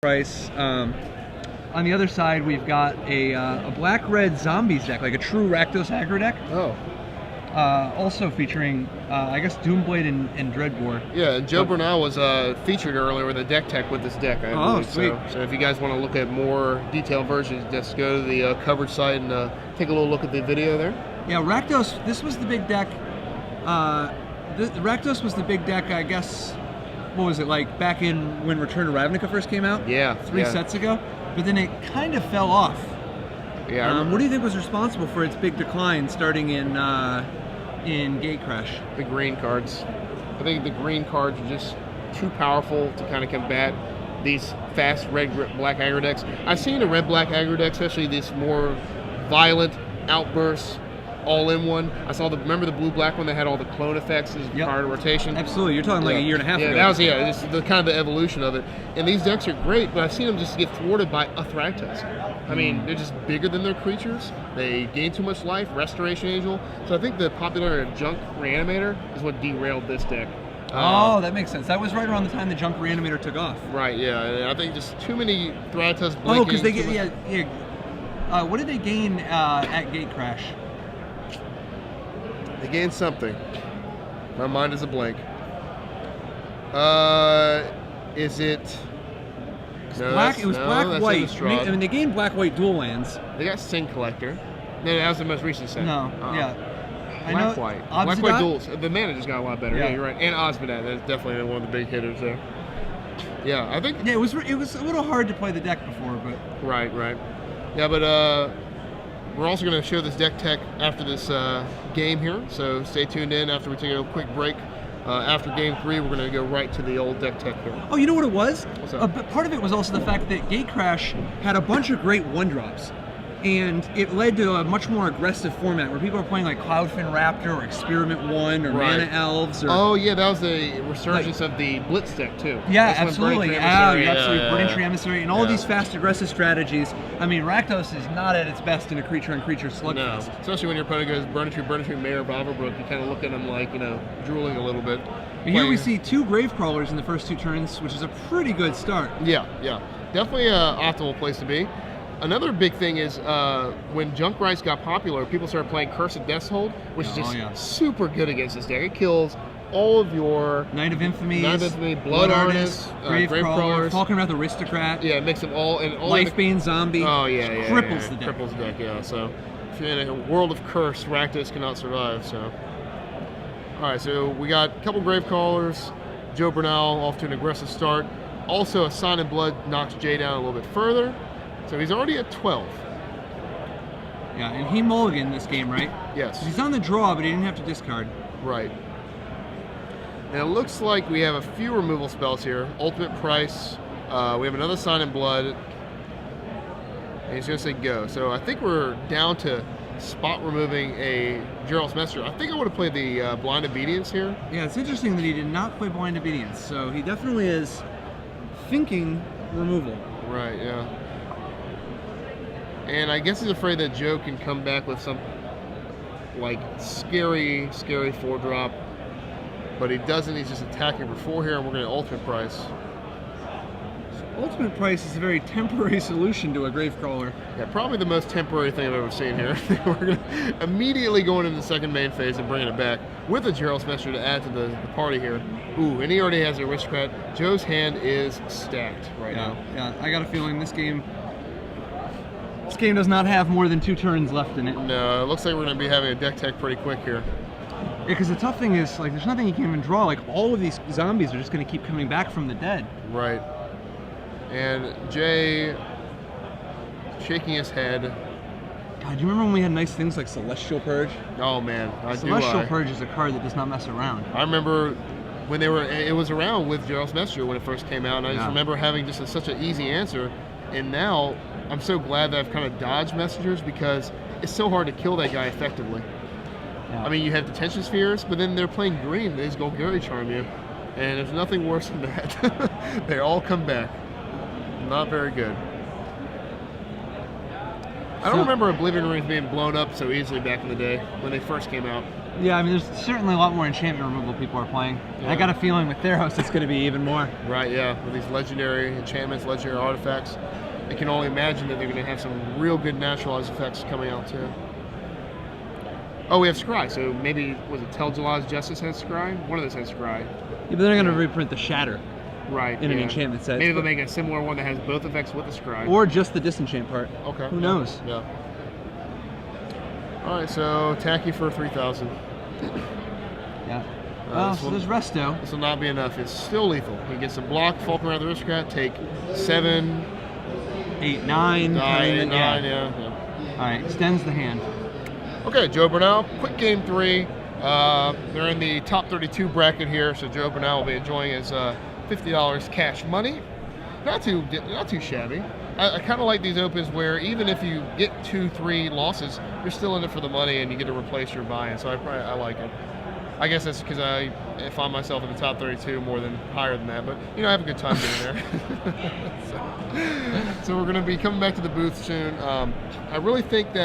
price. On the other side, we've got a black-red zombies deck, like a true Rakdos aggro deck. Oh. Also featuring, I guess, Doomblade and Dreadbore. Yeah, and Joe Bernal was featured earlier with a deck tech with this deck. I believe. Sweet. So if you guys want to look at more detailed versions, just go to the coverage site and take a little look at the video there. Yeah, Rakdos, this was the big deck. Rakdos was the big deck, I guess, what was it, like back in when Return to Ravnica first came out? Yeah. Three sets ago. But then it kind of fell off. Yeah. What do you think was responsible for its big decline starting in Gatecrash? The green cards. I think the green cards are just too powerful to kind of combat these fast red-black aggro decks. I've seen a red-black aggro deck, especially this more violent outbursts, all-in-one. I saw remember the blue-black one that had all the clone effects as prior to rotation? Absolutely. You're talking like a year and a half ago. That was, it's the kind of the evolution of it. And these decks are great, but I've seen them just get thwarted by a Thragtusk. I mean, they're just bigger than their creatures. They gain too much life, Restoration Angel. So I think the popularity of Junk Reanimator is what derailed this deck. Oh, that makes sense. That was right around the time the Junk Reanimator took off. Right, yeah. And I think just too many Thragtusk blinking. Oh, because they get, what did they gain at Gatecrash? They gained something. My mind is a blank. Is it? No, black. It was black white. I mean, they gained black white dual lands. They got Sin Collector. No, that was the most recent set. No, yeah. Black white. Black white duels. The mana just got a lot better. Yeah, you're right. And Osmodat. That's definitely one of the big hitters there. Yeah, I think. Yeah, it was a little hard to play the deck before, but. Right. Yeah, but we're also going to show this deck tech after this game here, so stay tuned in after we take a quick break. After game 3, we're going to go right to the old deck tech here. Oh, you know what it was? What's up? Part of it was also the fact that Gatecrash had a bunch of great 1-drops, and it led to a much more aggressive format where people are playing like Cloudfin Raptor or Experiment 1 or Mana Elves. Or, oh, yeah, that was the resurgence of the Blitz deck, too. Yeah, absolutely. Burning Tree Emissary, and all of these fast, aggressive strategies. I mean, Rakdos is not at its best in a creature-on-creature slugfest. No, especially when your opponent goes Burning Tree, Mayor, Boverbrook, you kind of look at them like, drooling a little bit. But here we see 2 Gravecrawlers in the first 2 turns, which is a pretty good start. Yeah. Definitely an optimal place to be. Another big thing is when Junk Rice got popular, people started playing Curse of Deathhold, which is just super good against this deck. It kills all of your Knight of Infamy, Blood Artist, Gravecrawlers, Falkenrath Aristocrat. Yeah, mix them all and all. Lifebane Zombie. Oh yeah, cripples the deck. Cripples the deck. Yeah. So if you're in a world of curse, Rakdos cannot survive. So all right, so we got a couple Gravecrawlers. Joe Bernal off to an aggressive start. Also, a Sign in Blood knocks Jay down a little bit further. So he's already at 12. Yeah, and he mulliganed this game, right? Yes. He's on the draw, but he didn't have to discard. Right. And it looks like we have a few removal spells here. Ultimate Price. We have another Sign in Blood. And he's going to say go. So I think we're down to spot removing a Gerald's Messenger. I think I would have played the Blind Obedience here. Yeah, it's interesting that he did not play Blind Obedience. So he definitely is thinking removal. Right, yeah. And I guess he's afraid that Joe can come back with some like scary 4-drop. But he doesn't, he's just attacking for 4 here, and we're going to Ultimate Price. So Ultimate Price is a very temporary solution to a Gravecrawler. Yeah, probably the most temporary thing I've ever seen here. We're going to immediately go into the second main phase and bringing it back with a Gerald's Messenger to add to the party here. Ooh, and he already has the Aristocrat. Joe's hand is stacked now. Yeah, I got a feeling this game does not have more than 2 turns left in it. No, it looks like we're going to be having a deck tech pretty quick here. Yeah, because the tough thing is, like, there's nothing you can even draw. Like, all of these zombies are just going to keep coming back from the dead. Right. And Jay shaking his head. God, do you remember when we had nice things like Celestial Purge? Oh, man. Celestial Purge is a card that does not mess around. I remember when it was around with Gerald's Messenger when it first came out, and I just remember having just such an easy answer. And now I'm so glad that I've kind of dodged messengers because it's so hard to kill that guy effectively. Yeah. I mean, you have Detention Spheres, but then they're playing green. They just Golgari Charm you. And there's nothing worse than that. They all come back. Not very good. I don't remember Oblivion Rings being blown up so easily back in the day when they first came out. Yeah, I mean, there's certainly a lot more enchantment removal people are playing. Yeah. I got a feeling with Theros it's going to be even more. Right, yeah. With these legendary enchantments, legendary artifacts, I can only imagine that they're going to have some real good naturalized effects coming out too. Oh, we have Scry, so maybe, was it Tel'Jallah's Justice has Scry? One of those has Scry. Yeah, but they're going to reprint the Shatter. Right. In an enchantment set. Maybe they'll make a similar one that has both effects with the Scry. Or just the disenchant part. Okay. Who knows? Yeah. Alright, so Tacky for 3,000. Yeah. Well, so there's Resto. This will not be enough. It's still lethal. He gets a block, Falcon Around the Aristocrat, take 7, 8, 9. 9, yeah. Alright, extends the hand. Okay, Joe Bernal, quick game 3. They're in the top 32 bracket here, so Joe Bernal will be enjoying his $50 cash money. Not too shabby. I kind of like these opens where even if you get 2-3 losses, you're still in it for the money and you get to replace your buy-in. So I like it. I guess that's because I find myself in the top 32 more than higher than that. But I have a good time getting there. So we're going to be coming back to the booth soon. I really think that